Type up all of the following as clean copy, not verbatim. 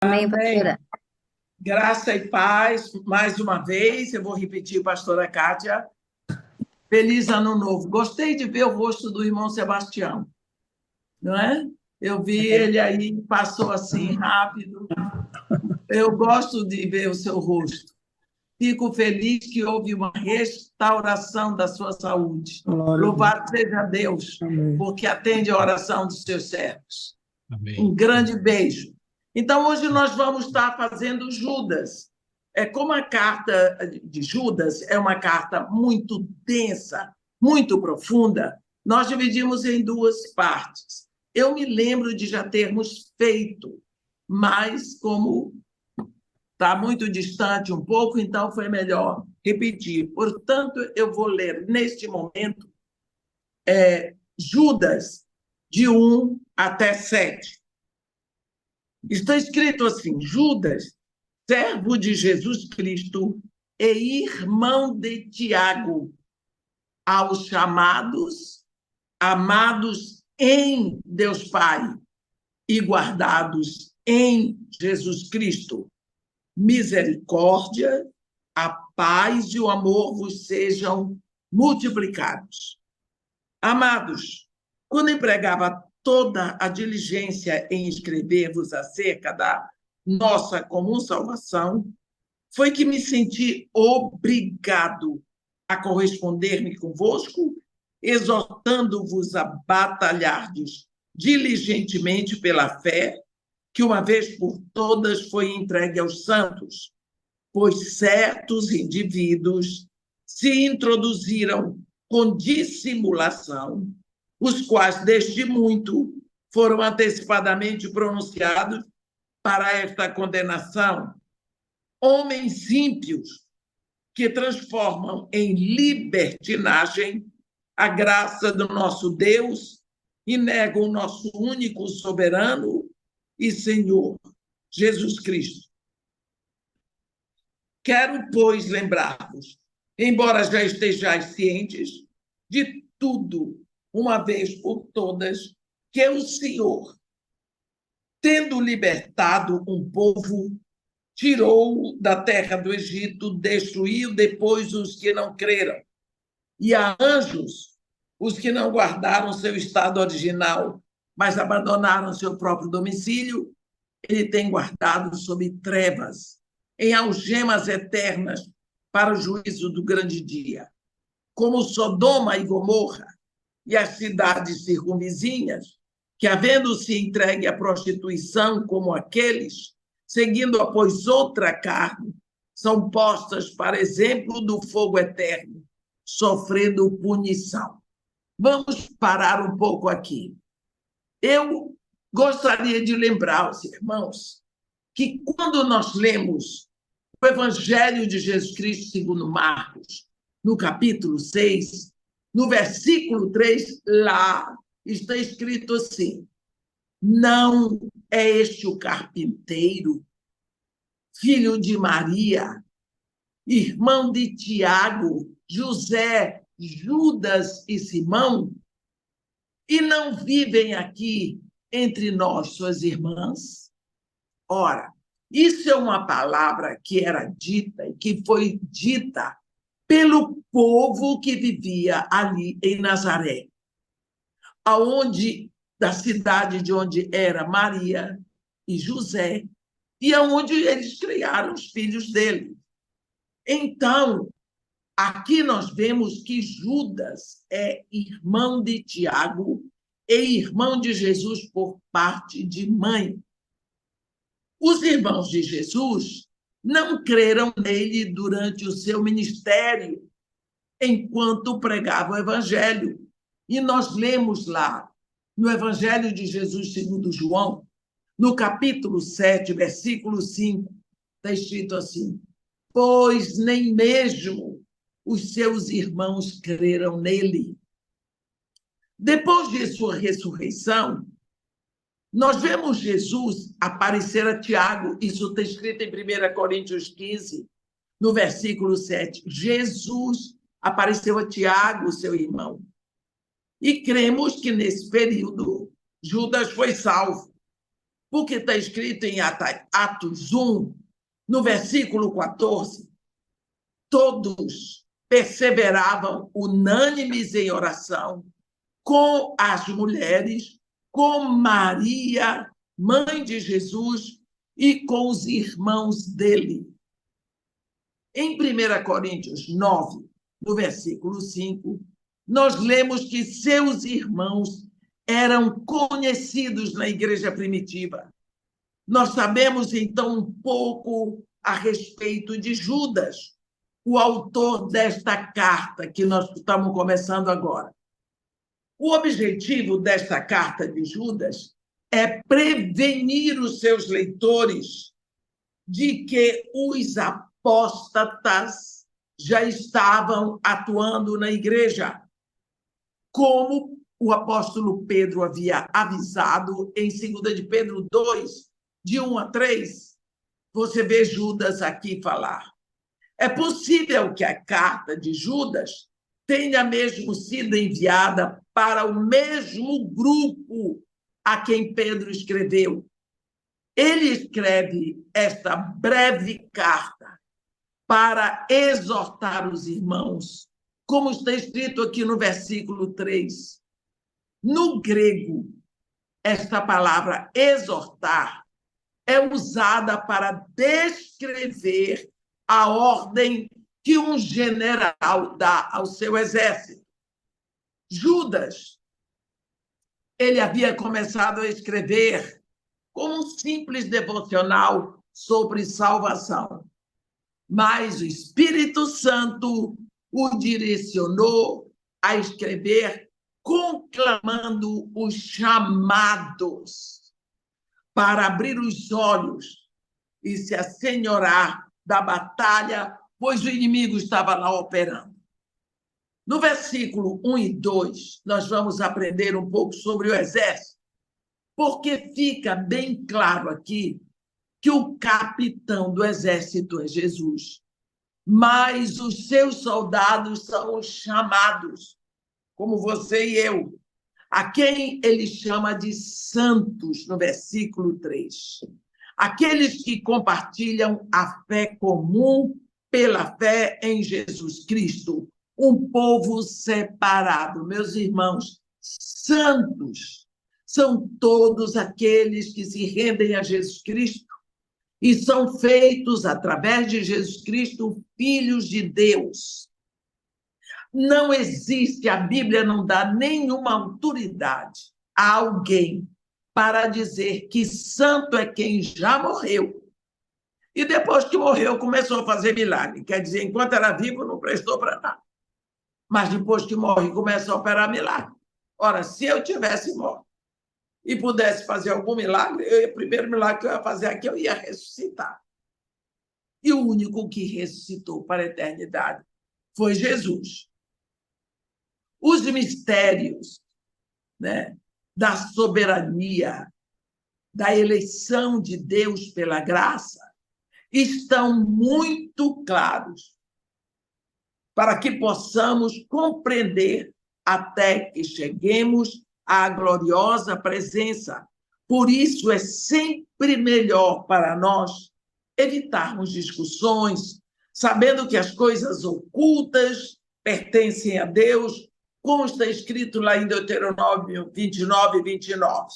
Amém, Amém. pastora. Graça e paz, mais uma vez, eu vou repetir, pastora Kátia. Feliz Ano Novo. Gostei de ver o rosto do irmão Sebastião, não é? Eu vi ele aí, passou assim rápido. Eu gosto de ver o seu rosto. Fico feliz que houve uma restauração da sua saúde. Louvado seja Deus, porque atende a oração dos seus servos. Amém. Um grande beijo. Então, hoje nós vamos estar fazendo Judas. Como a carta de Judas é uma carta muito densa, muito profunda, nós dividimos em duas partes. Eu me lembro de já termos feito, mas como está muito distante um pouco, então foi melhor repetir. Portanto, eu vou ler neste momento Judas, de 1 até 7. Está escrito assim: Judas, servo de Jesus Cristo e irmão de Tiago, aos chamados, amados em Deus Pai e guardados em Jesus Cristo. Misericórdia, a paz e o amor vos sejam multiplicados. Amados, quando empregava toda a diligência em escrever-vos acerca da nossa comum salvação, foi que me senti obrigado a corresponder-me convosco, exortando-vos a batalhardes diligentemente pela fé, que uma vez por todas foi entregue aos santos, pois certos indivíduos se introduziram com dissimulação, os quais, desde muito, foram antecipadamente pronunciados para esta condenação. Homens ímpios que transformam em libertinagem a graça do nosso Deus e negam o nosso único soberano e Senhor, Jesus Cristo. Quero, pois, lembrar-vos, embora já estejais cientes de tudo, uma vez por todas, que o Senhor, tendo libertado um povo, tirou-o da terra do Egito, destruiu depois os que não creram, e a anjos, os que não guardaram seu estado original, mas abandonaram seu próprio domicílio, ele tem guardado sob trevas, em algemas eternas, para o juízo do grande dia. Como Sodoma e Gomorra e as cidades circunvizinhas, que, havendo-se entregue à prostituição como aqueles, seguindo após outra carne, são postas para exemplo do fogo eterno, sofrendo punição. Vamos parar um pouco aqui. Eu gostaria de lembrar aos irmãos que, quando nós lemos o Evangelho de Jesus Cristo segundo Marcos, no capítulo 6, no versículo 3, lá está escrito assim: não é este o carpinteiro, filho de Maria, irmão de Tiago, José, Judas e Simão? E não vivem aqui entre nós suas irmãs? Ora, isso é uma palavra que era dita e que foi dita pelo povo que vivia ali em Nazaré, aonde, da cidade de onde era Maria e José, e aonde eles criaram os filhos dele. Então, aqui nós vemos que Judas é irmão de Tiago e irmão de Jesus por parte de mãe. Os irmãos de Jesus não creram nele durante o seu ministério, enquanto pregava o Evangelho. E nós lemos lá, no Evangelho de Jesus segundo João, no capítulo 7, versículo 5, está escrito assim: pois nem mesmo os seus irmãos creram nele. Depois de sua ressurreição, nós vemos Jesus aparecer a Tiago, isso está escrito em 1 Coríntios 15, no versículo 7. Jesus apareceu a Tiago, seu irmão. E cremos que nesse período Judas foi salvo. porque está escrito em Atos 1, no versículo 14, todos perseveravam unânimes em oração com as mulheres, com Maria, mãe de Jesus, e com os irmãos dele. Em 1 Coríntios 9, no versículo 5, nós lemos que seus irmãos eram conhecidos na igreja primitiva. Nós sabemos, então, um pouco a respeito de Judas, o autor desta carta que nós estamos começando agora. O objetivo desta carta de Judas é prevenir os seus leitores de que os apóstatas já estavam atuando na igreja, como o apóstolo Pedro havia avisado em 2 de Pedro 2, de 1 a 3. Você vê Judas aqui falar. É possível que a carta de Judas tenha mesmo sido enviada para o mesmo grupo a quem Pedro escreveu. Ele escreve esta breve carta para exortar os irmãos, como está escrito aqui no versículo 3. No grego, esta palavra exortar é usada para descrever a ordem que um general dá ao seu exército. Judas, ele havia começado a escrever como um simples devocional sobre salvação, mas o Espírito Santo o direcionou a escrever conclamando os chamados para abrir os olhos e se assenhorar da batalha, pois o inimigo estava lá operando. No versículo 1 e 2, nós vamos aprender um pouco sobre o exército, porque fica bem claro aqui que o capitão do exército é Jesus, mas os seus soldados são os chamados, como você e eu, a quem ele chama de santos, no versículo 3. Aqueles que compartilham a fé comum pela fé em Jesus Cristo, um povo separado. Meus irmãos, santos são todos aqueles que se rendem a Jesus Cristo e são feitos, através de Jesus Cristo, filhos de Deus. Não existe, a Bíblia não dá nenhuma autoridade a alguém para dizer que santo é quem já morreu. E depois que morreu, começou a fazer milagre. Quer dizer, enquanto era vivo, não prestou para nada. Mas depois que morre, começou a operar milagre. Ora, se eu tivesse morto e pudesse fazer algum milagre, o primeiro milagre que eu ia fazer aqui, eu ia ressuscitar. E o único que ressuscitou para a eternidade foi Jesus. Os mistérios, né, da soberania, da eleição de Deus pela graça, estão muito claros para que possamos compreender até que cheguemos à gloriosa presença. Por isso, é sempre melhor para nós evitarmos discussões, sabendo que as coisas ocultas pertencem a Deus, como está escrito lá em Deuteronômio 29, 29.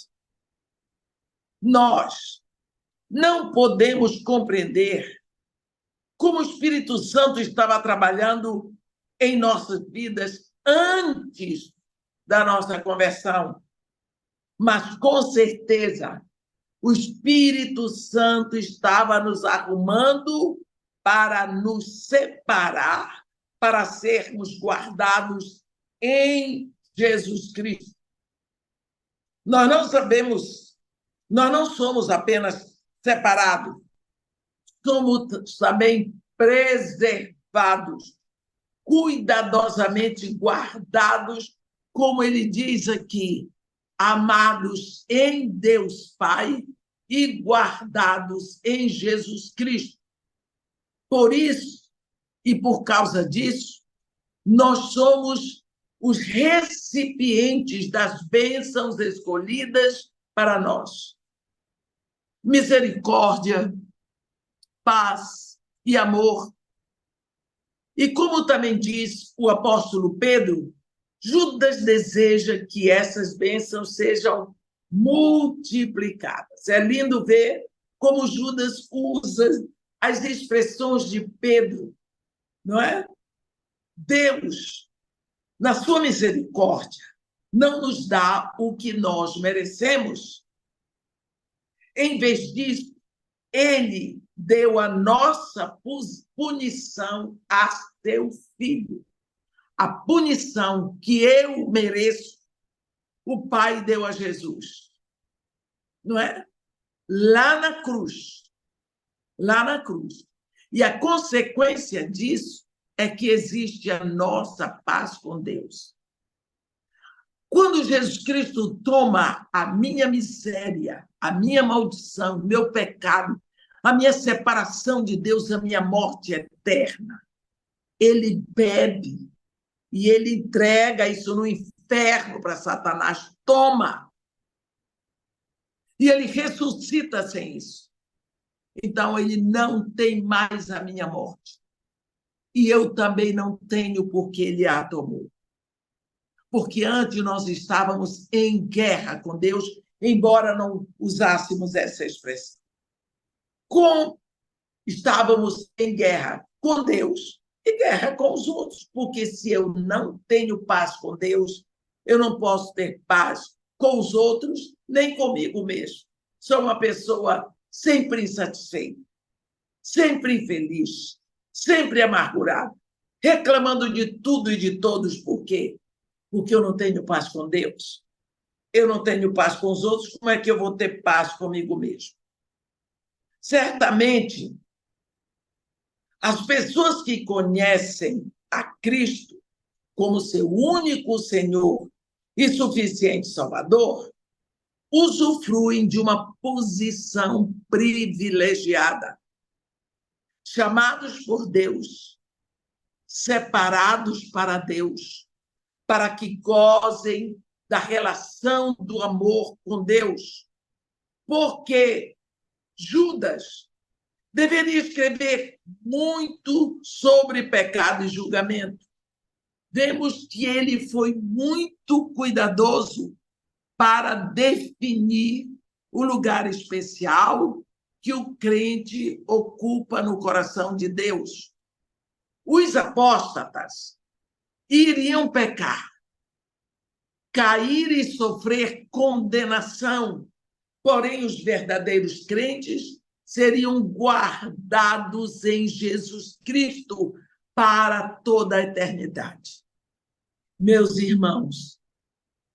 Nós não podemos compreender como o Espírito Santo estava trabalhando em nossas vidas antes da nossa conversão. Mas, com certeza, o Espírito Santo estava nos arrumando para nos separar, para sermos guardados em Jesus Cristo. Nós não sabemos, nós não somos apenas separados, somos também preservados, cuidadosamente guardados, como ele diz aqui, amados em Deus Pai e guardados em Jesus Cristo. Por isso, e por causa disso, nós somos os recipientes das bênçãos escolhidas para nós. misericórdia, paz e amor. E como também diz o apóstolo Pedro, Judas deseja que essas bênçãos sejam multiplicadas. É lindo ver como Judas usa as expressões de Pedro, não é? Deus, na sua misericórdia, não nos dá o que nós merecemos. Em vez disso, ele deu a nossa punição a seu filho. A punição que eu mereço, o Pai deu a Jesus. Não é? Lá na cruz. Lá na cruz. E a consequência disso é que existe a nossa paz com Deus. Quando Jesus Cristo toma a minha miséria, a minha maldição, o meu pecado, a minha separação de Deus, a minha morte eterna, ele bebe e ele entrega isso no inferno para Satanás. Toma! E ele ressuscita sem isso. Então, ele não tem mais a minha morte. E eu também não tenho porque ele a tomou. Porque antes nós estávamos em guerra com Deus, embora não usássemos essa expressão. Estávamos em guerra com Deus e guerra com os outros, porque se eu não tenho paz com Deus, eu não posso ter paz com os outros, nem comigo mesmo. Sou uma pessoa sempre insatisfeita, sempre infeliz, sempre amargurada, reclamando de tudo e de todos. Por quê? Porque eu não tenho paz com Deus. Eu não tenho paz com os outros, como é que eu vou ter paz comigo mesmo? Certamente, as pessoas que conhecem a Cristo como seu único Senhor e suficiente Salvador, usufruem de uma posição privilegiada. Chamados por Deus, separados para Deus, para que gozem da relação do amor com Deus. Porque Judas deveria escrever muito sobre pecado e julgamento. Vemos que ele foi muito cuidadoso para definir o lugar especial que o crente ocupa no coração de Deus. Os apóstatas iriam pecar, cair e sofrer condenação, porém os verdadeiros crentes seriam guardados em Jesus Cristo para toda a eternidade. Meus irmãos,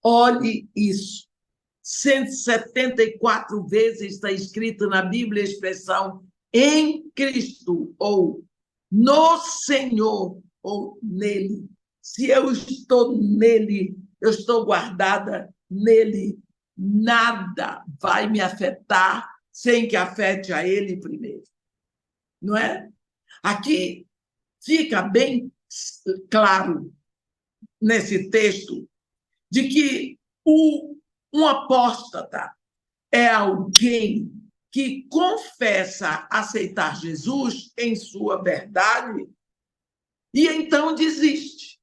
olhe isso. 174 vezes está escrito na Bíblia a expressão em Cristo, ou no Senhor, ou nele. Se eu estou nele, eu estou guardada nele, nada vai me afetar sem que afete a ele primeiro. Não é? Aqui fica bem claro, nesse texto, de que um apóstata é alguém que confessa aceitar Jesus em sua verdade e então desiste.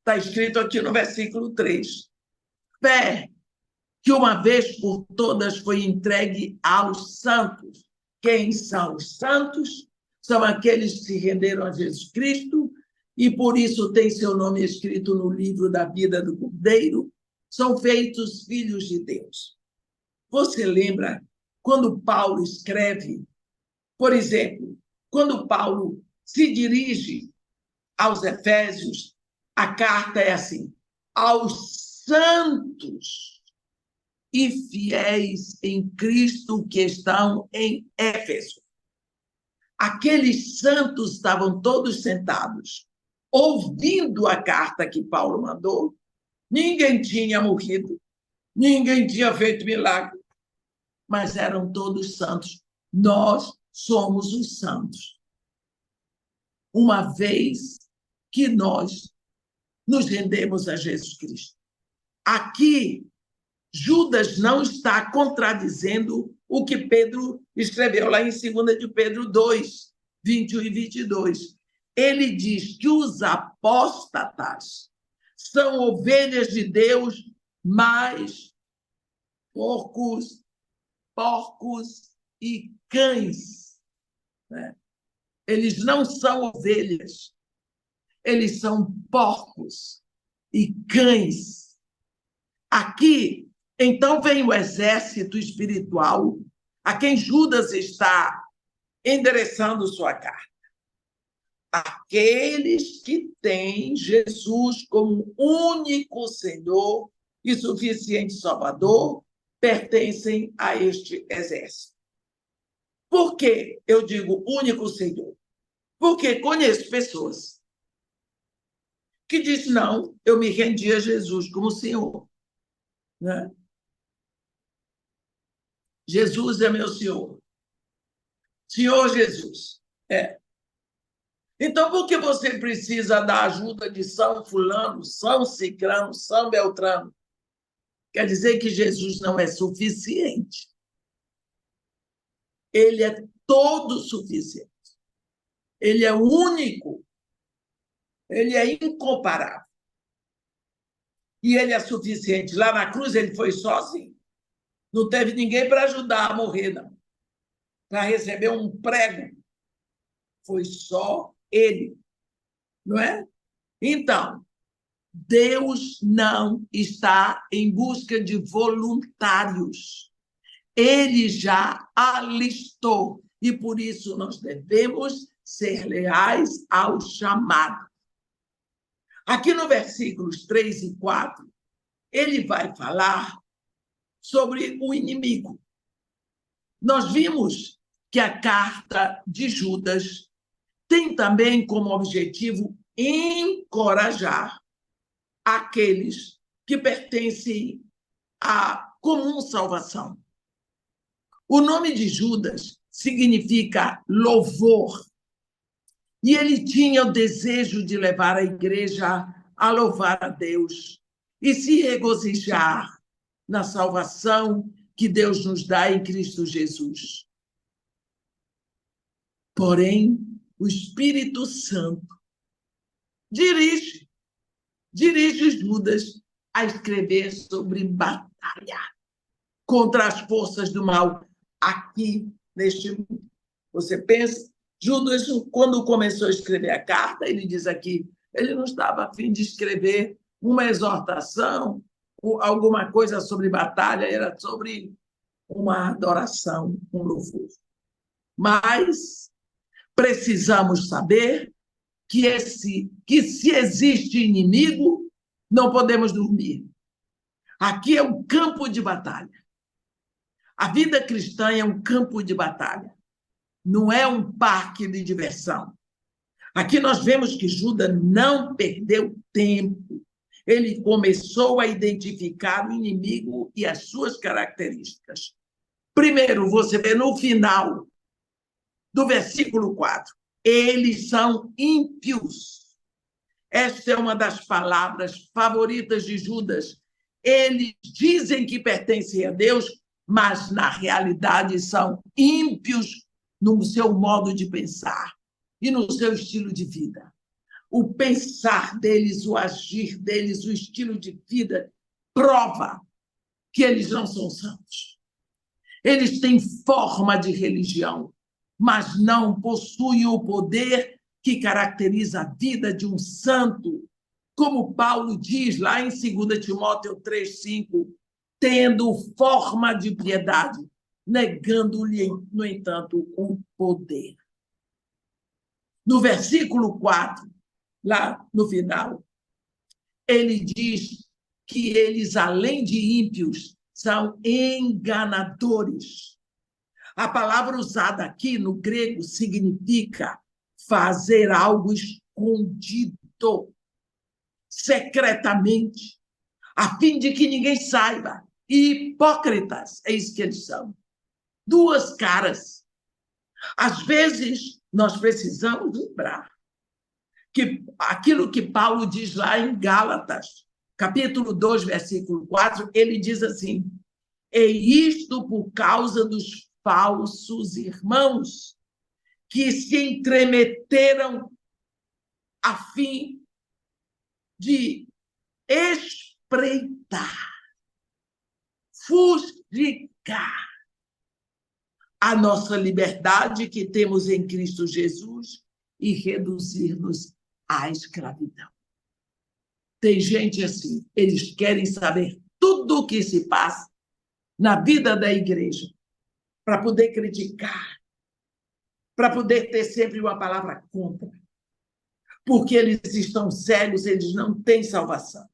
Está escrito aqui no versículo 3. Fé que uma vez por todas foi entregue aos santos. Quem são os santos? São aqueles que se renderam a Jesus Cristo e por isso tem seu nome escrito no livro da vida do Cordeiro. São feitos filhos de Deus. Você lembra quando Paulo escreve, por exemplo, quando Paulo se dirige aos Efésios, a carta é assim: aos santos e fiéis em Cristo que estão em Éfeso. Aqueles santos estavam todos sentados, ouvindo a carta que Paulo mandou. Ninguém tinha morrido, ninguém tinha feito milagre, mas eram todos santos. Nós somos os santos. Uma vez que nós nos rendemos a Jesus Cristo. Aqui, Judas não está contradizendo o que Pedro escreveu lá em 2 de Pedro 2, 21 e 22. Ele diz que os apóstatas são ovelhas de Deus, mas porcos e cães, né? Eles não são ovelhas, eles são porcos e cães. Aqui, então, vem o exército espiritual a quem Judas está endereçando sua carta. Aqueles que têm Jesus como único Senhor e suficiente Salvador pertencem a este exército. Por que eu digo único Senhor? Porque conheço pessoas que dizem, não, eu me rendi a Jesus como Senhor, né? Jesus é meu Senhor. Senhor Jesus. Então, por que você precisa da ajuda de São Fulano, São Cicrano, São Beltrano? Quer dizer que Jesus não é suficiente. Ele é todo suficiente. Ele é único. Ele é incomparável. E ele é suficiente. Lá na cruz ele foi sozinho. Não teve ninguém para ajudar a morrer, não. Para receber um prego. Foi só ele. Não é? Então, Deus não está em busca de voluntários. Ele já alistou. E por isso nós devemos ser leais ao chamado. Aqui no versículos 3 e 4, ele vai falar sobre o inimigo. Nós vimos que a carta de Judas tem também como objetivo encorajar aqueles que pertencem à comum salvação. O nome de Judas significa louvor. E ele tinha o desejo de levar a igreja a louvar a Deus e se regozijar na salvação que Deus nos dá em Cristo Jesus. Porém, o Espírito Santo dirige Judas a escrever sobre batalha contra as forças do mal aqui neste mundo. Você pensa, Judas, quando começou a escrever a carta, ele diz aqui, ele não estava a fim de escrever uma exortação, alguma coisa sobre batalha, era sobre uma adoração, um louvor. Mas precisamos saber que se existe inimigo, não podemos dormir. Aqui é um campo de batalha. A vida cristã é um campo de batalha. Não é um parque de diversão. Aqui nós vemos que Judas não perdeu tempo. Ele começou a identificar o inimigo e as suas características. Primeiro, você vê no final do versículo 4, eles são ímpios. Esta é uma das palavras favoritas de Judas. Eles dizem que pertencem a Deus, mas na realidade são ímpios no seu modo de pensar e no seu estilo de vida. O pensar deles, o agir deles, o estilo de vida prova que eles não são santos. Eles têm forma de religião, mas não possuem o poder que caracteriza a vida de um santo, como Paulo diz lá em 2 Timóteo 3,5, tendo forma de piedade, negando-lhe, no entanto, o poder. No versículo 4, lá no final, ele diz que eles, além de ímpios, são enganadores. A palavra usada aqui no grego significa fazer algo escondido, secretamente, a fim de que ninguém saiba. Hipócritas, é isso que eles são. Duas caras. Às vezes, nós precisamos lembrar que aquilo que Paulo diz lá em Gálatas, capítulo 2, versículo 4, ele diz assim, E isto por causa dos falsos irmãos, que se entremeteram a fim de espreitar, fustigar a nossa liberdade que temos em Cristo Jesus e reduzir-nos à escravidão. Tem gente assim, eles querem saber tudo o que se passa na vida da igreja, para poder criticar, para poder ter sempre uma palavra contra. Porque eles estão cegos, eles não têm salvação.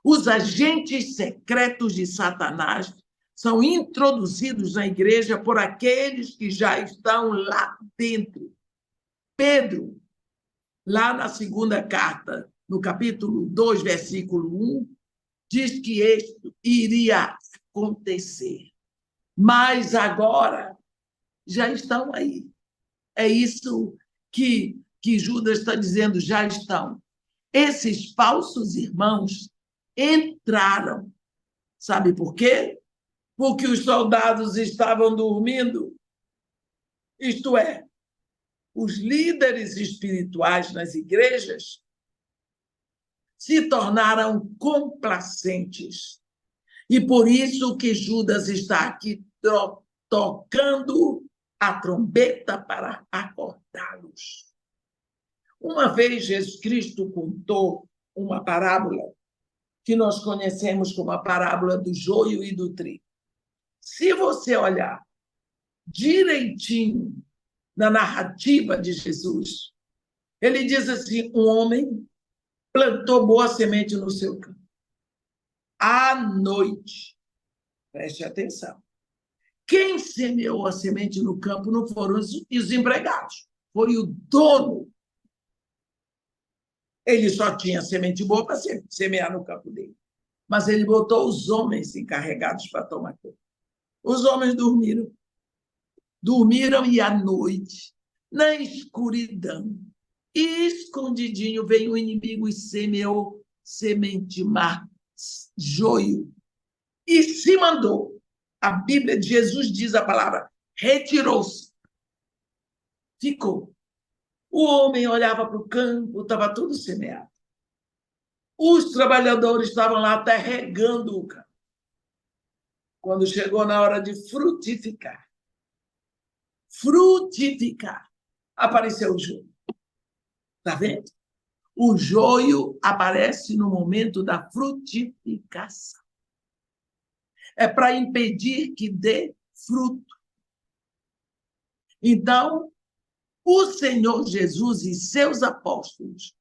Os agentes secretos de Satanás são introduzidos na igreja por aqueles que já estão lá dentro. Pedro, lá na segunda carta, no capítulo 2, versículo 1, diz que isto iria acontecer. Mas agora já estão aí. É isso que Judas está dizendo, já estão. Esses falsos irmãos entraram. Sabe por quê? Porque os soldados estavam dormindo. Isto é, os líderes espirituais nas igrejas se tornaram complacentes. E por isso que Judas está aqui tocando a trombeta para acordá-los. Uma vez Jesus Cristo contou uma parábola que nós conhecemos como a parábola do joio e do trigo. Se você olhar direitinho na narrativa de Jesus, ele diz assim: um homem plantou boa semente no seu campo. À noite, preste atenção, quem semeou a semente no campo não foram os empregados, foi o dono. Ele só tinha semente boa para semear no campo dele. Mas ele botou os homens encarregados para tomar conta. Os homens dormiram. Dormiram e à noite, na escuridão, escondidinho, veio o inimigo e semeou semente má, joio. E se mandou. A Bíblia de Jesus diz a palavra, retirou-se. Ficou. O homem olhava para o campo, estava tudo semeado. Os trabalhadores estavam lá até regando o campo. Quando chegou na hora de frutificar, apareceu o joio. Está vendo? O joio aparece no momento da frutificação. É para impedir que dê fruto. Então, o Senhor Jesus e seus apóstolos,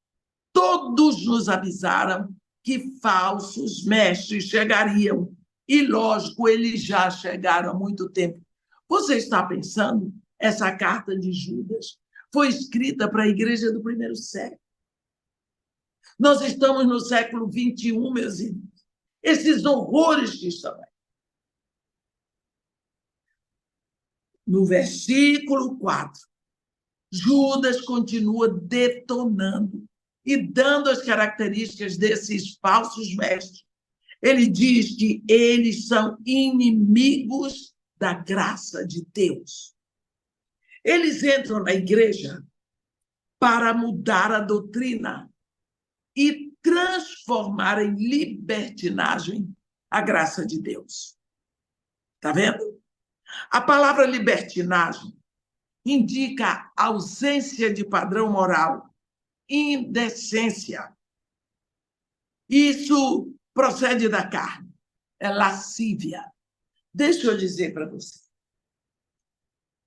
todos nos avisaram que falsos mestres chegariam. E, lógico, eles já chegaram há muito tempo. Você está pensando, essa carta de Judas foi escrita para a igreja do primeiro século. Nós estamos no século 21, meus irmãos. Esses horrores que estão aí. No versículo 4, Judas continua detonando e dando as características desses falsos mestres. Ele diz que eles são inimigos da graça de Deus. Eles entram na igreja para mudar a doutrina e transformar em libertinagem a graça de Deus. Está vendo? A palavra libertinagem indica ausência de padrão moral, indecência. Isso procede da carne, é lascívia. Deixa eu dizer para você.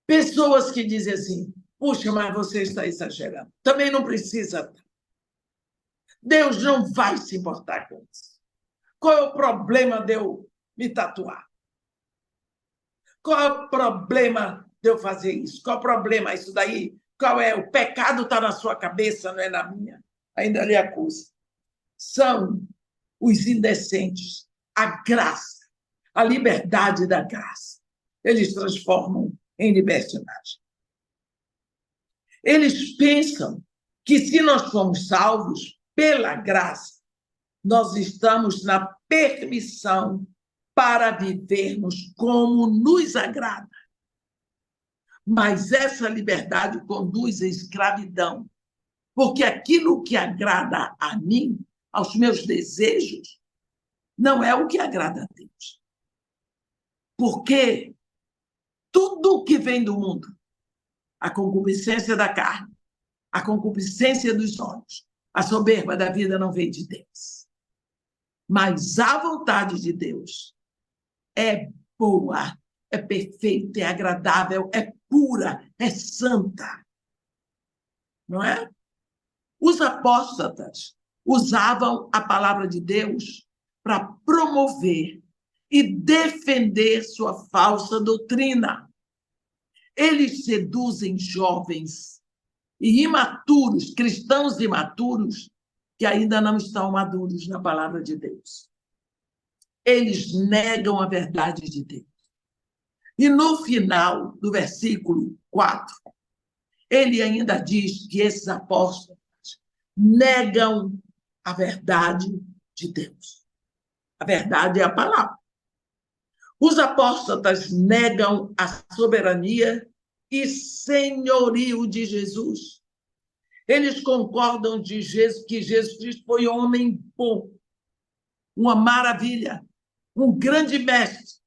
Pessoas que dizem assim, puxa, mas você está exagerando. Também não precisa. Deus não vai se importar com isso. Qual é o problema de eu me tatuar? Qual é o problema de eu fazer isso? Qual é o problema isso daí? Qual é? O pecado está na sua cabeça, não é na minha. Ainda lhe acusa. São os indecentes. A graça, a liberdade da graça. Eles transformam em libertinagem. Eles pensam que se nós somos salvos pela graça, nós estamos na permissão para vivermos como nos agrada. Mas essa liberdade conduz à escravidão, porque aquilo que agrada a mim, aos meus desejos, não é o que agrada a Deus. Porque tudo que vem do mundo, a concupiscência da carne, a concupiscência dos olhos, a soberba da vida não vem de Deus. Mas a vontade de Deus é boa, é perfeita, é agradável, é pura, é santa. Não é? Os apóstatas usavam a palavra de Deus para promover e defender sua falsa doutrina. Eles seduzem jovens e imaturos, cristãos imaturos, que ainda não estão maduros na palavra de Deus. Eles negam a verdade de Deus. E no final do versículo 4, ele ainda diz que esses apóstolos negam a verdade de Deus. A verdade é a palavra. Os apóstolos negam a soberania e senhorio de Jesus. Eles concordam que Jesus Cristo foi homem bom, uma maravilha, um grande mestre,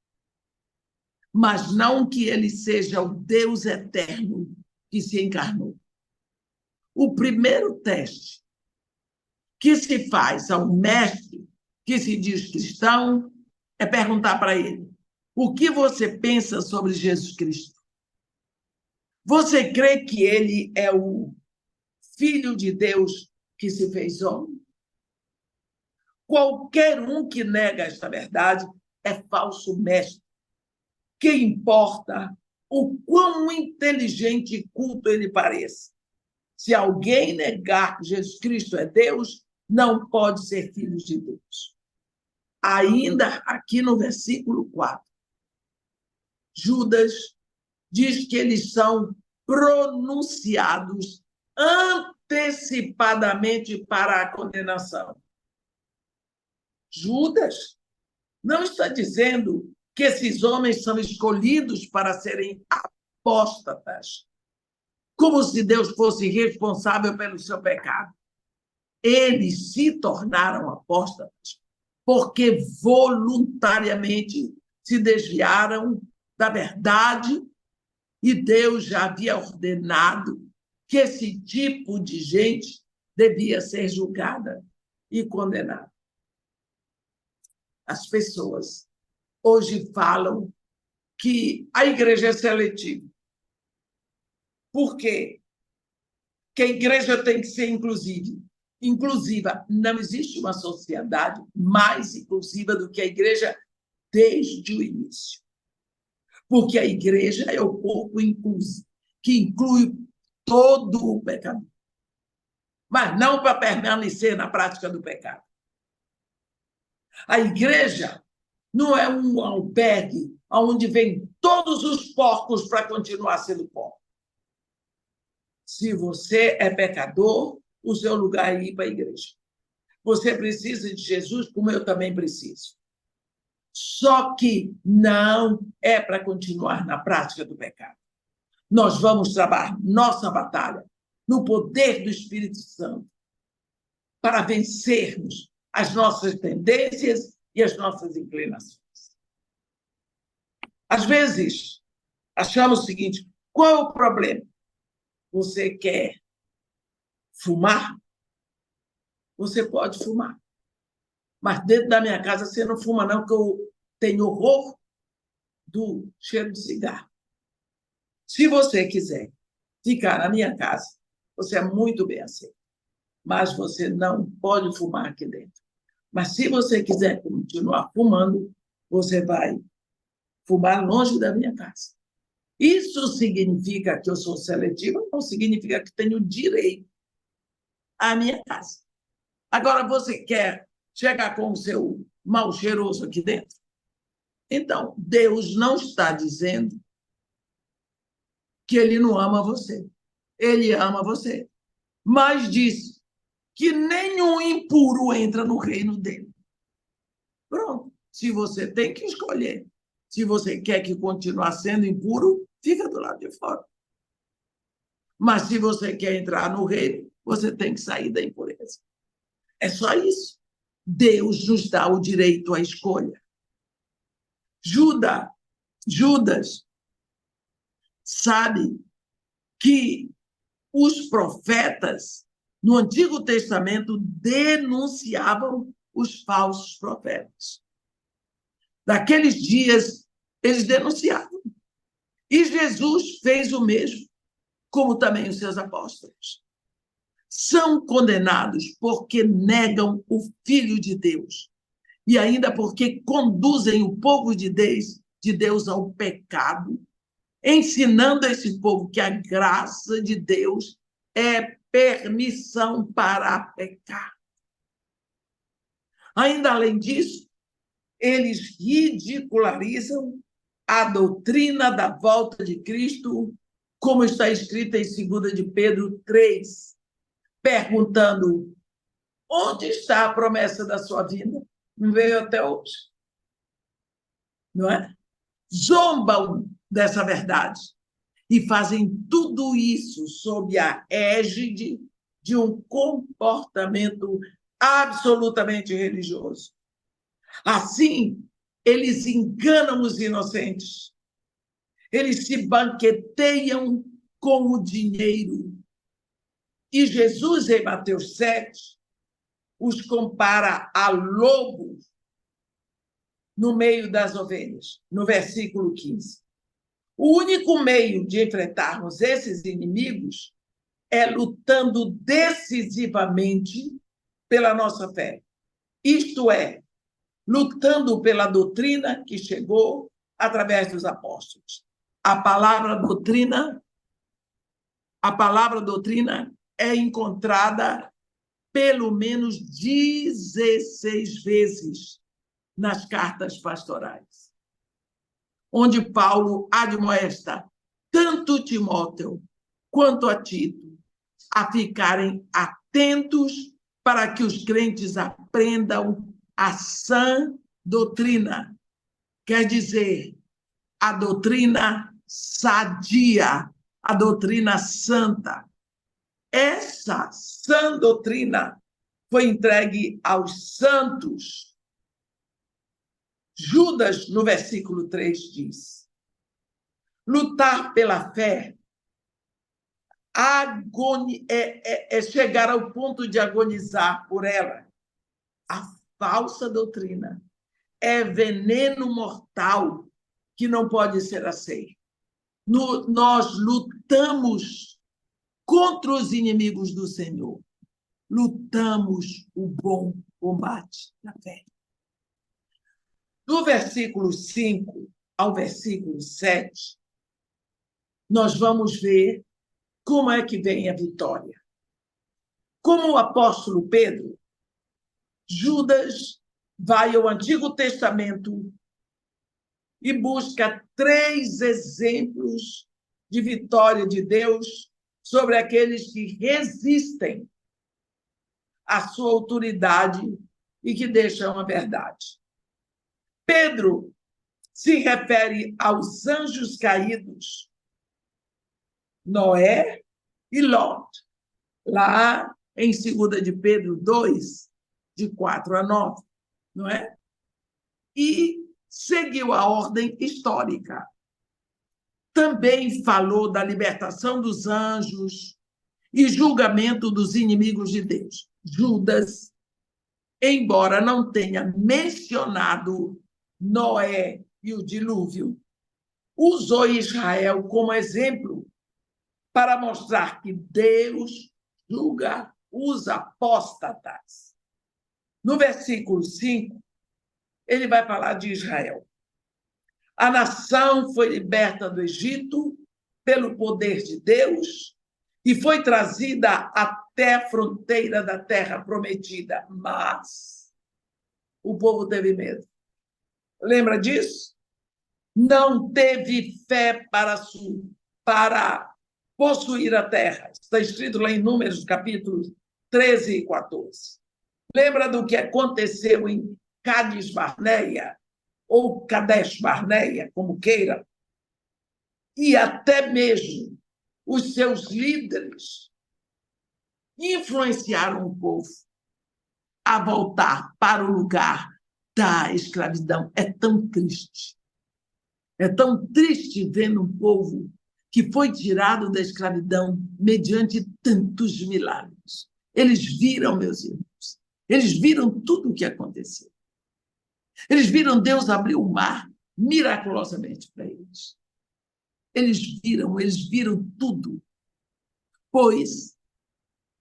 mas não que ele seja o Deus eterno que se encarnou. O primeiro teste que se faz ao mestre que se diz cristão é perguntar para ele: o que você pensa sobre Jesus Cristo? Você crê que ele é o Filho de Deus que se fez homem? Qualquer um que nega esta verdade é falso mestre. Que importa o quão inteligente e culto ele pareça. Se alguém negar que Jesus Cristo é Deus, não pode ser filho de Deus. Ainda aqui no versículo 4, Judas diz que eles são pronunciados antecipadamente para a condenação. Judas não está dizendo que esses homens são escolhidos para serem apóstatas, como se Deus fosse responsável pelo seu pecado. Eles se tornaram apóstatas porque voluntariamente se desviaram da verdade e Deus já havia ordenado que esse tipo de gente devia ser julgada e condenada. As pessoas hoje falam que a igreja é seletiva. Por quê? Que a igreja tem que ser inclusiva. Não existe uma sociedade mais inclusiva do que a igreja desde o início. Porque a igreja é o corpo que inclui todo o pecador. Mas não para permanecer na prática do pecado. A igreja não é um albergue onde vêm todos os porcos para continuar sendo porco. Se você é pecador, o seu lugar é ir para a igreja. Você precisa de Jesus, como eu também preciso. Só que não é para continuar na prática do pecado. Nós vamos trabalhar nossa batalha no poder do Espírito Santo para vencermos as nossas tendências e as nossas inclinações. Às vezes, achamos o seguinte: qual é o problema? Você quer fumar? Você pode fumar. Mas dentro da minha casa você não fuma, não, porque eu tenho horror do cheiro de cigarro. Se você quiser ficar na minha casa, você é muito bem aceito. Mas você não pode fumar aqui dentro. Mas se você quiser continuar fumando, você vai fumar longe da minha casa. Isso significa que eu sou seletiva? Não significa que tenho direito à minha casa. Agora, você quer chegar com o seu mal cheiroso aqui dentro? Então, Deus não está dizendo que ele não ama você. Ele ama você. Mas diz que nenhum impuro entra no reino dele. Pronto. Se você tem que escolher. Se você quer que continue sendo impuro, fica do lado de fora. Mas se você quer entrar no reino, você tem que sair da impureza. É só isso. Deus nos dá o direito à escolha. Judas sabe que os profetas no Antigo Testamento denunciavam os falsos profetas. Naqueles dias, eles denunciavam. E Jesus fez o mesmo, como também os seus apóstolos. São condenados porque negam o Filho de Deus e ainda porque conduzem o povo de Deus ao pecado, ensinando a esse povo que a graça de Deus é permissão para pecar. Ainda além disso, eles ridicularizam a doutrina da volta de Cristo, como está escrita em 2 de Pedro 3, perguntando: onde está a promessa da sua vinda? Não veio até hoje. Não é? Zombam dessa verdade e fazem tudo isso sob a égide de um comportamento absolutamente religioso. Assim, eles enganam os inocentes. Eles se banqueteiam com o dinheiro. E Jesus, em Mateus 7, os compara a lobos no meio das ovelhas, no versículo 15. O único meio de enfrentarmos esses inimigos é lutando decisivamente pela nossa fé. Isto é, lutando pela doutrina que chegou através dos apóstolos. A palavra doutrina é encontrada pelo menos 16 vezes nas cartas pastorais, onde Paulo admoesta tanto Timóteo quanto a Tito a ficarem atentos para que os crentes aprendam a sã doutrina, quer dizer, a doutrina sadia, a doutrina santa. Essa sã doutrina foi entregue aos santos. Judas, no versículo 3, diz: lutar pela fé é chegar ao ponto de agonizar por ela. A falsa doutrina é veneno mortal que não pode ser aceito. Nós lutamos contra os inimigos do Senhor. Lutamos o bom combate da fé. Do versículo 5 ao versículo 7, nós vamos ver como é que vem a vitória. Como o apóstolo Pedro, Judas vai ao Antigo Testamento e busca 3 exemplos de vitória de Deus sobre aqueles que resistem à sua autoridade e que deixam a verdade. Pedro se refere aos anjos caídos, Noé e Lot, lá em 2 de Pedro 2, de 4 a 9, não é? E seguiu a ordem histórica. Também falou da libertação dos anjos e julgamento dos inimigos de Deus. Judas, embora não tenha mencionado Noé e o dilúvio, usou Israel como exemplo para mostrar que Deus julga os apóstatas. No versículo 5, ele vai falar de Israel. A nação foi liberta do Egito pelo poder de Deus e foi trazida até a fronteira da terra prometida, mas o povo teve medo. Lembra disso? Não teve fé para possuir a terra. Está escrito lá em Números, capítulos 13 e 14. Lembra do que aconteceu em Cades Barneia, ou Kadesh Barneia, como queira, e até mesmo os seus líderes influenciaram o povo a voltar para o lugar da escravidão. É tão triste. É tão triste ver um povo que foi tirado da escravidão mediante tantos milagres. Eles viram, meus irmãos, eles viram tudo o que aconteceu. Eles viram Deus abrir o mar miraculosamente para eles. Eles viram tudo, pois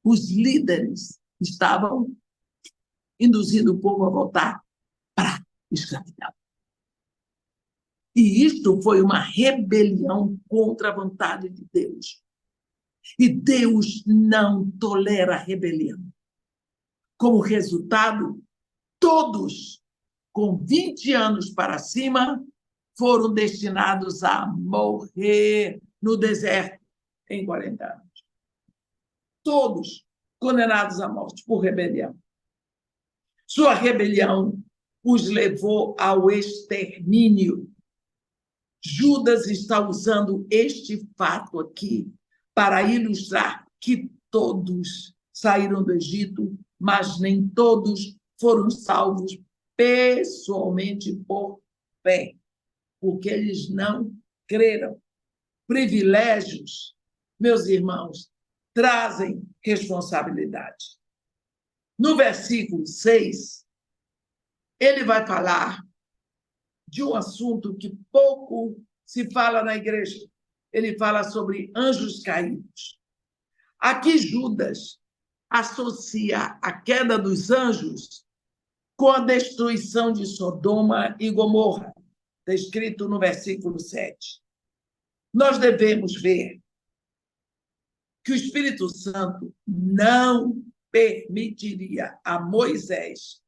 os líderes estavam induzindo o povo a voltar para a escravidão. E isto foi uma rebelião contra a vontade de Deus. E Deus não tolera rebelião. Como resultado, todos com 20 anos para cima foram destinados a morrer no deserto em 40 anos. Todos condenados à morte por rebelião. Sua rebelião os levou ao extermínio. Judas está usando este fato aqui para ilustrar que todos saíram do Egito, mas nem todos foram salvos pessoalmente por fé, porque eles não creram. Privilégios, meus irmãos, trazem responsabilidade. No versículo 6, ele vai falar de um assunto que pouco se fala na igreja. Ele fala sobre anjos caídos. Aqui Judas associa a queda dos anjos com a destruição de Sodoma e Gomorra, está escrito no versículo 7. Nós devemos ver que o Espírito Santo não permitiria a Moisés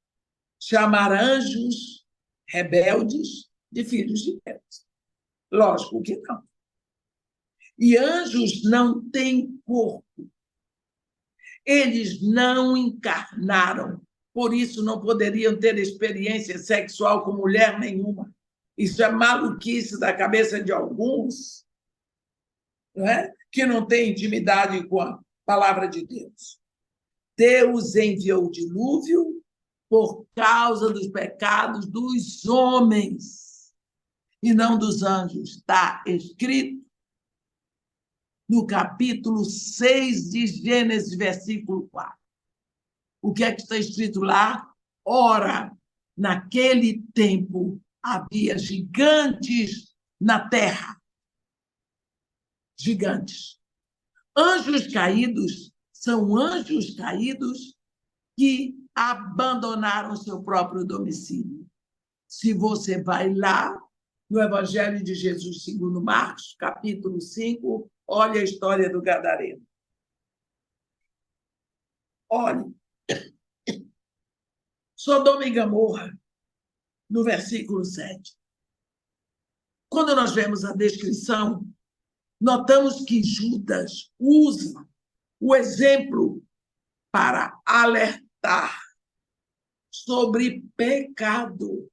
chamar anjos rebeldes de filhos de Deus. Lógico que não. E anjos não têm corpo. Eles não encarnaram. Por isso, não poderiam ter experiência sexual com mulher nenhuma. Isso é maluquice da cabeça de alguns, não é? Que não têm intimidade com a palavra de Deus. Deus enviou o dilúvio por causa dos pecados dos homens e não dos anjos. Está escrito no capítulo 6 de Gênesis, versículo 4. O que é que está escrito lá? Ora, naquele tempo havia gigantes na terra. Gigantes. Anjos caídos são anjos caídos que abandonaram seu próprio domicílio. Se você vai lá no Evangelho de Jesus segundo Marcos, capítulo 5, olha a história do Gadareno. Olhe, Sodoma e Gomorra, no versículo 7. Quando nós vemos a descrição, notamos que Judas usa o exemplo para alertar sobre pecado.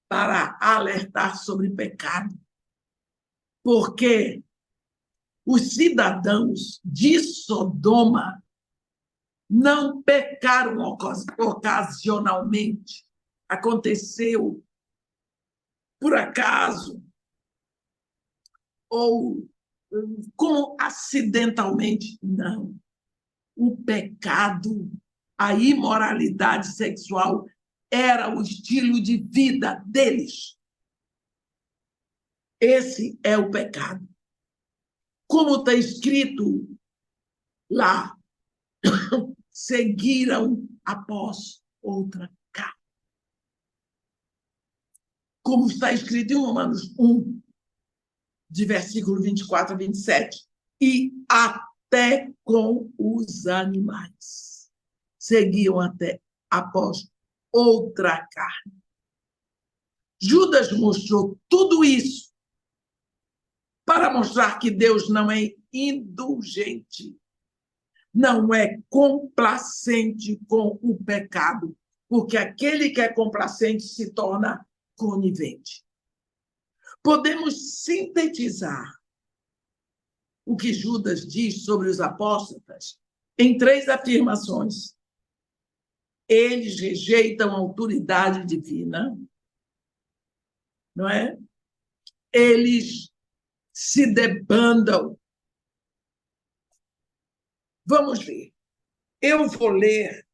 Para alertar sobre pecado. Porque os cidadãos de Sodoma não pecaram ocasionalmente. Aconteceu por acaso ou acidentalmente. Não. O pecado, a imoralidade sexual era o estilo de vida deles. Esse é o pecado. Como está escrito lá, seguiram após outra carne. Como está escrito em Romanos 1, de versículo 24 a 27, e até com os animais. Seguiam até após outra carne. Judas mostrou tudo isso para mostrar que Deus não é indulgente, não é complacente com o pecado. porque aquele que é complacente se torna conivente. Podemos sintetizar o que Judas diz sobre os apóstatas em 3 afirmações. Eles rejeitam a autoridade divina, não é? Eles se debandam. Vamos ver. Eu vou ler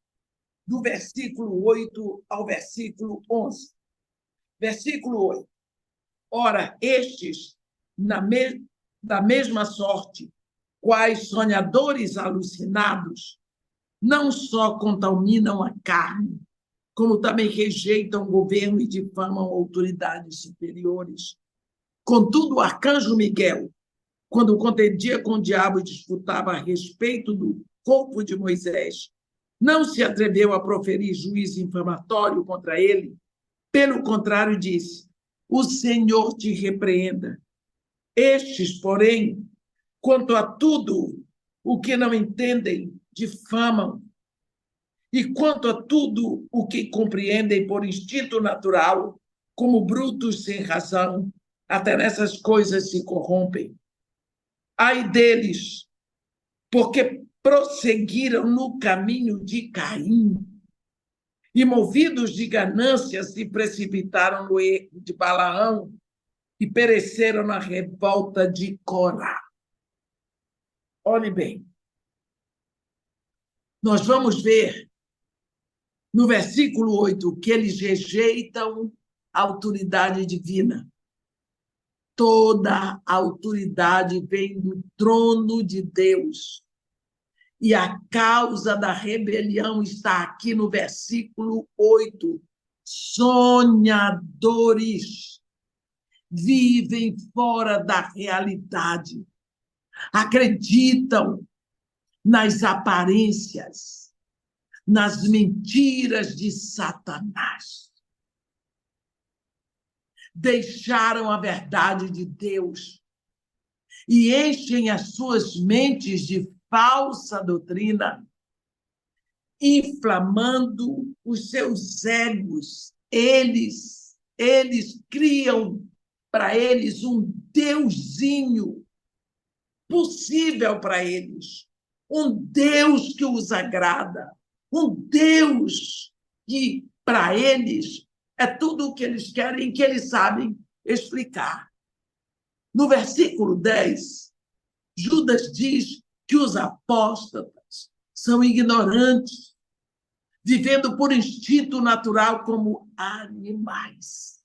do versículo 8 ao versículo 11. Versículo 8. Ora, estes, da mesma sorte, quais sonhadores alucinados, não só contaminam a carne, como também rejeitam o governo e difamam autoridades superiores. Contudo, o arcanjo Miguel, quando contendia com o diabo e disputava a respeito do corpo de Moisés, não se atreveu a proferir juízo infamatório contra ele. Pelo contrário, disse: o Senhor te repreenda. Estes, porém, quanto a tudo o que não entendem, difamam. E quanto a tudo o que compreendem por instinto natural, como brutos sem razão, até nessas coisas se corrompem. Ai deles, porque prosseguiram no caminho de Caim e, movidos de ganância, se precipitaram no erro de Balaão e pereceram na revolta de Corá. Olhe bem, nós vamos ver no versículo 8 que eles rejeitam a autoridade divina. Toda a autoridade vem do trono de Deus. E a causa da rebelião está aqui no versículo 8. Sonhadores vivem fora da realidade, acreditam nas aparências, nas mentiras de Satanás. Deixaram a verdade de Deus e enchem as suas mentes de falsa doutrina, inflamando os seus egos. Eles criam para eles um deusinho possível para eles, um Deus que os agrada, um Deus que, para eles, é tudo o que eles querem e que eles sabem explicar. No versículo 10, Judas diz que os apóstatas são ignorantes, vivendo por instinto natural como animais.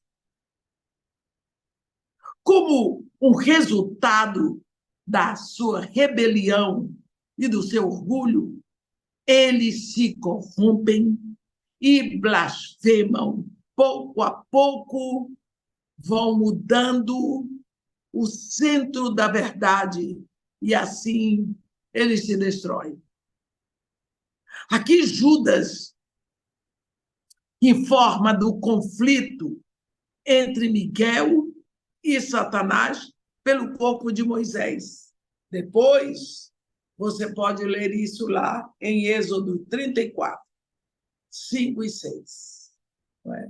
Como um resultado da sua rebelião e do seu orgulho, eles se corrompem e blasfemam. Pouco a pouco vão mudando o centro da verdade e assim eles se destroem. Aqui Judas informa do conflito entre Miguel e Satanás pelo corpo de Moisés. Depois, você pode ler isso lá em Êxodo 34, 5 e 6. Não é?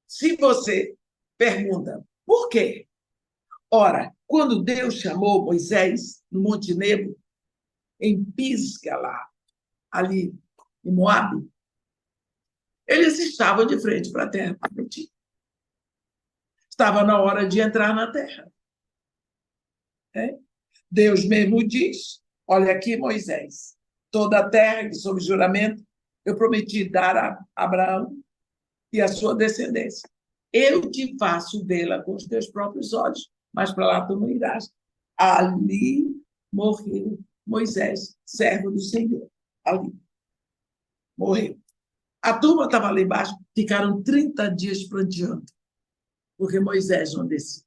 Se você pergunta por quê? Ora, quando Deus chamou Moisés no Monte Nebo, em Pisga, lá, ali em Moabe, eles estavam de frente para a terra prometida. Estava na hora de entrar na terra. Deus mesmo diz: olha aqui, Moisés, toda a terra, sob juramento, eu prometi dar a Abraão e a sua descendência. Eu te faço vê-la com os teus próprios olhos, mas para lá tu não irás. Ali morreu Moisés, servo do Senhor. Ali. Morreu. A turma estava lá embaixo, ficaram 30 dias pranteando, porque Moisés não descia.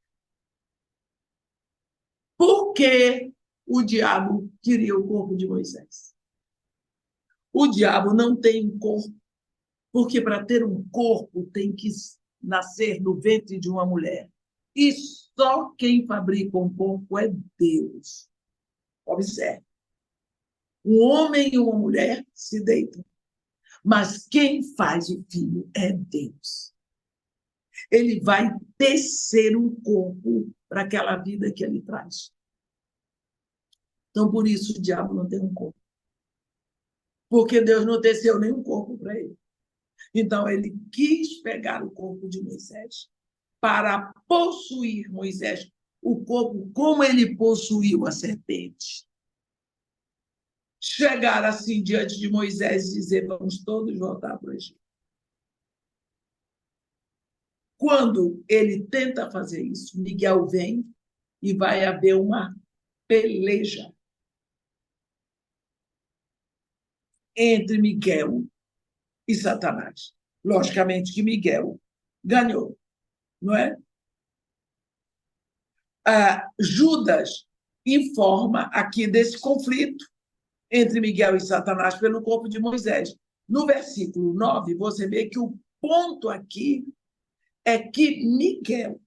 Por que o diabo queria o corpo de Moisés? O diabo não tem um corpo, porque para ter um corpo tem que nascer no ventre de uma mulher. E só quem fabrica um corpo é Deus. Observe. Um homem e uma mulher se deitam. Mas quem faz o filho é Deus. Ele vai tecer um corpo para aquela vida que ele traz. Então, por isso, o diabo não tem um corpo. Porque Deus não teceu nenhum corpo para ele. Então, ele quis pegar o corpo de Moisés para possuir Moisés, o corpo como ele possuiu a serpente. Chegar assim diante de Moisés e dizer: vamos todos voltar para o Egito. Quando ele tenta fazer isso, Miguel vem e vai haver uma peleja entre Miguel e Satanás. Logicamente que Miguel ganhou, não é? Judas informa aqui desse conflito entre Miguel e Satanás pelo corpo de Moisés. No versículo 9, você vê que o ponto aqui é que Miguel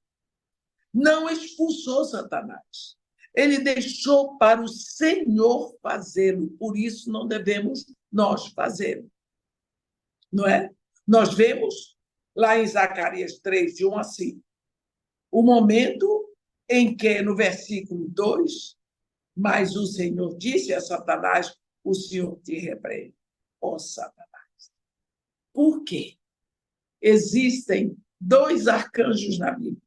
não expulsou Satanás. Ele deixou para o Senhor fazê-lo, por isso não devemos nós fazê-lo. Não é? Nós vemos lá em Zacarias 3, de 1 a 5, o momento em que, no versículo 2, mas o Senhor disse a Satanás: o Senhor te repreende, ó Satanás. Por quê? Existem dois arcanjos na Bíblia.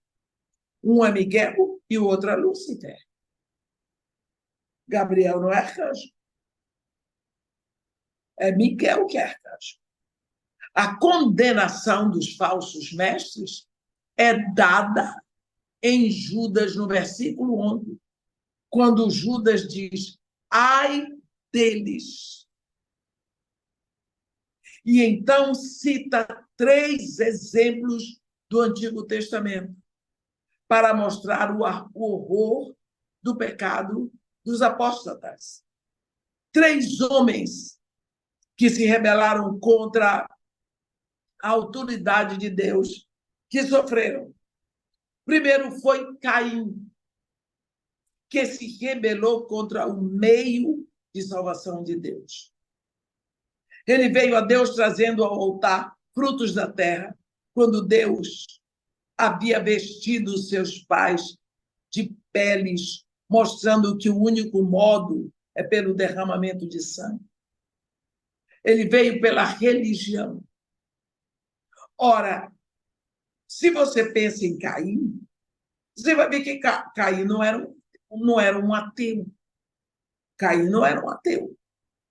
Um é Miguel e o outro é Lúcifer. Gabriel não é arcanjo. É Miguel que é arcanjo. A condenação dos falsos mestres é dada em Judas, no versículo 11, quando Judas diz: ai deles. E então cita 3 exemplos do Antigo Testamento para mostrar o horror do pecado dos apóstatas. 3 homens que se rebelaram contra a autoridade de Deus, que sofreram. Primeiro foi Caim, que se rebelou contra o meio de salvação de Deus. Ele veio a Deus trazendo ao altar frutos da terra, quando Deus havia vestido os seus pais de peles, mostrando que o único modo é pelo derramamento de sangue. Ele veio pela religião. Ora, se você pensa em Caim, você vai ver que Caim não era um ateu. Caim não era um ateu.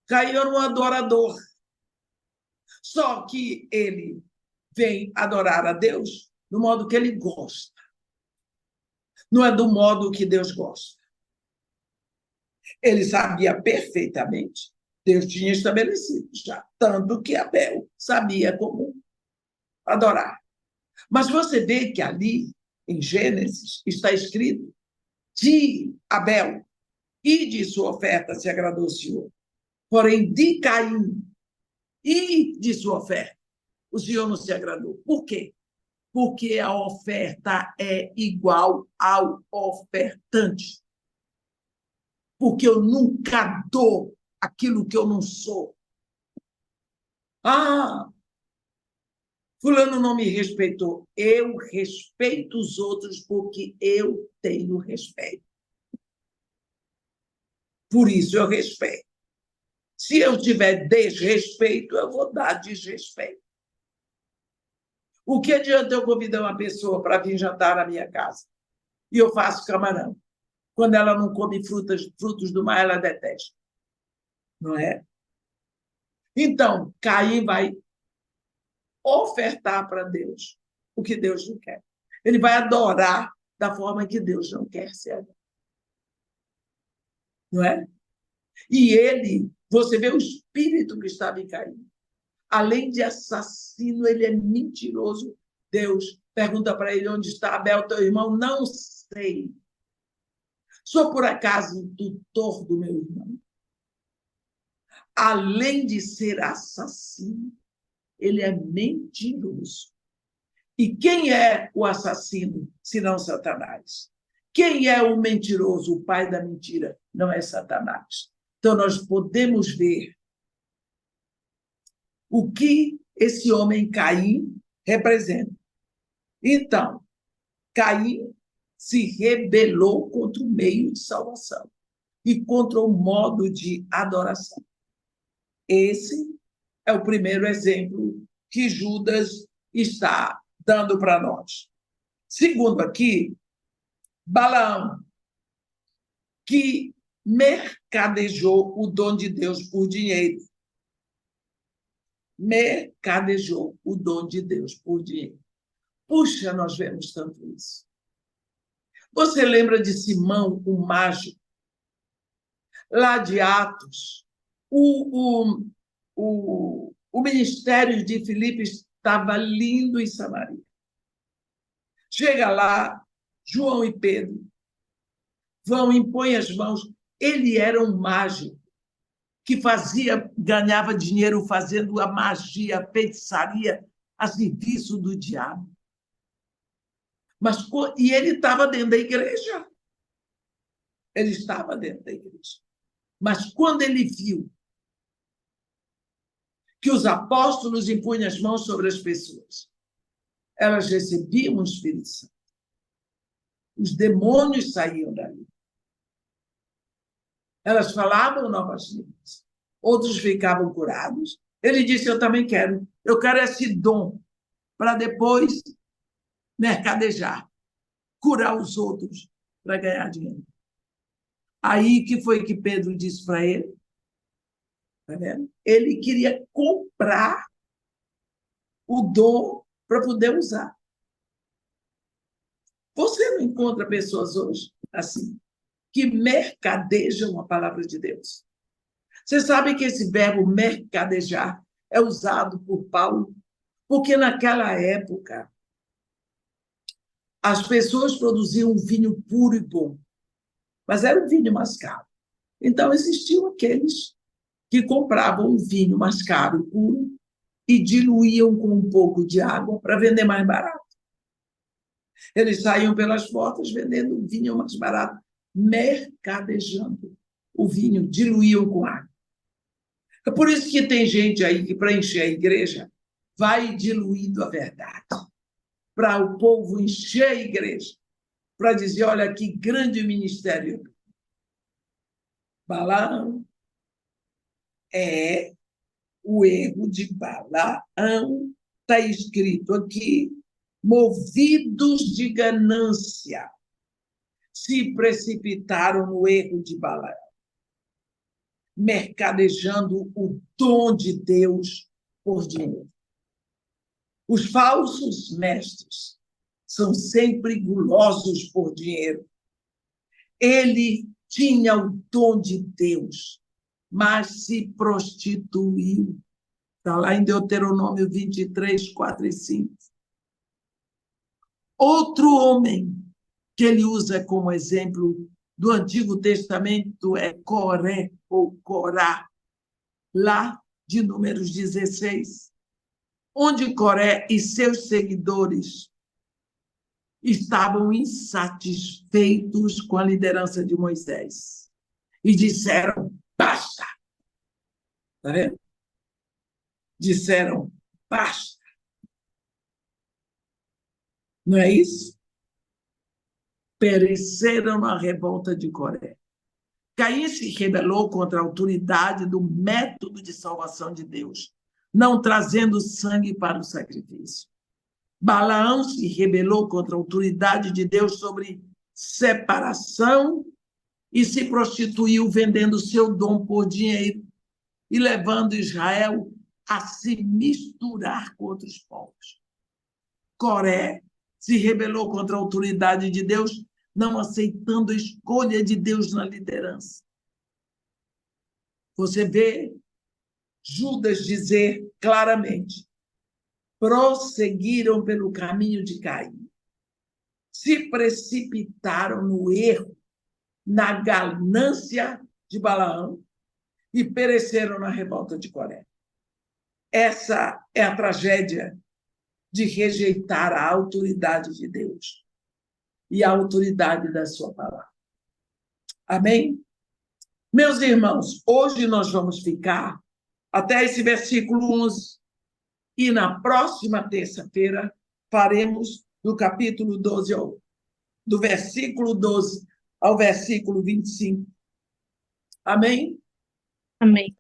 Caim era um adorador. Só que ele vem adorar a Deus do modo que ele gosta. Não é do modo que Deus gosta. Ele sabia perfeitamente. Deus tinha estabelecido já. Tanto que Abel sabia como adorar. Mas você vê que ali, em Gênesis, está escrito: de Abel e de sua oferta se agradou o Senhor. Porém, de Caim e de sua oferta, o Senhor não se agradou. Por quê? Porque a oferta é igual ao ofertante. Porque eu nunca dou aquilo que eu não sou. Ah, fulano não me respeitou. Eu respeito os outros porque eu tenho respeito. Por isso eu respeito. Se eu tiver desrespeito, eu vou dar desrespeito. O que adianta eu convidar uma pessoa para vir jantar na minha casa e eu faço camarão? Quando ela não come frutos do mar, ela detesta. Não é? Então, Caim vai ofertar para Deus o que Deus não quer. Ele vai adorar da forma que Deus não quer ser adorado. Não é? E ele, você vê o espírito que estava em Caim. Além de assassino, ele é mentiroso. Deus pergunta para ele: onde está Abel, teu irmão? Não sei. Sou por acaso o tutor do meu irmão? Além de ser assassino, ele é mentiroso. E quem é o assassino, senão Satanás? Quem é o mentiroso, o pai da mentira? Não é Satanás. Então, nós podemos ver o que esse homem Caim representa. Então, Caim se rebelou contra o meio de salvação e contra o modo de adoração. Esse é o primeiro exemplo que Judas está dando para nós. Segundo aqui, Balaão, que mercadejou o dom de Deus por dinheiro. Mercadejou o dom de Deus por dinheiro. Puxa, nós vemos tanto isso. Você lembra de Simão, o mágico? Lá de Atos, o ministério de Filipe estava lindo em Samaria. Chega lá, João e Pedro vão, impõem as mãos. Ele era um mágico que ganhava dinheiro fazendo a magia, a feitiçaria a serviço do diabo. E ele estava dentro da igreja. Ele estava dentro da igreja. Mas quando ele viu que os apóstolos impunham as mãos sobre as pessoas, elas recebiam o Espírito Santo. Os demônios saíam dali. Elas falavam novas línguas. Outros ficavam curados. Ele disse, eu também quero. Eu quero esse dom para depois mercadejar, curar os outros para ganhar dinheiro. Aí que foi que Pedro disse para ele? Tá vendo? Ele queria comprar o dom para poder usar. Você não encontra pessoas hoje assim, que mercadejam a palavra de Deus. Você sabe que esse verbo mercadejar é usado por Paulo, porque naquela época as pessoas produziam um vinho puro e bom, mas era um vinho mais caro. Então existiam aqueles que compravam um vinho mais caro, puro, e diluíam com um pouco de água para vender mais barato. Eles saíam pelas portas vendendo o vinho mais barato, mercadejando o vinho, diluíam com água. É por isso que tem gente aí que, para encher a igreja, vai diluindo a verdade, para o povo encher a igreja, para dizer, olha que grande ministério. Balaão é o erro de Balaão. Está escrito aqui, movidos de ganância, se precipitaram no erro de Balaão, mercadejando o dom de Deus por dinheiro. Os falsos mestres são sempre gulosos por dinheiro. Ele tinha o dom de Deus, mas se prostituiu. Está lá em Deuteronômio 23, 4 e 5. Outro homem que ele usa como exemplo do Antigo Testamento é Coré, ou Corá, lá de Números 16, onde Coré e seus seguidores estavam insatisfeitos com a liderança de Moisés e disseram, basta. Está vendo? Disseram, basta. Não é isso? Pereceram na revolta de Coré. Caim se rebelou contra a autoridade do método de salvação de Deus, não trazendo sangue para o sacrifício. Balaão se rebelou contra a autoridade de Deus sobre separação e se prostituiu vendendo seu dom por dinheiro e levando Israel a se misturar com outros povos. Coré se rebelou contra a autoridade de Deus, não aceitando a escolha de Deus na liderança. Você vê Judas dizer claramente, prosseguiram pelo caminho de Caim, se precipitaram no erro, na ganância de Balaão e pereceram na revolta de Coré. Essa é a tragédia de rejeitar a autoridade de Deus e a autoridade da sua palavra. Amém? Meus irmãos, hoje nós vamos ficar até esse versículo 11. E na próxima terça-feira faremos do capítulo 12, do versículo 12 ao versículo 25. Amém? Amém.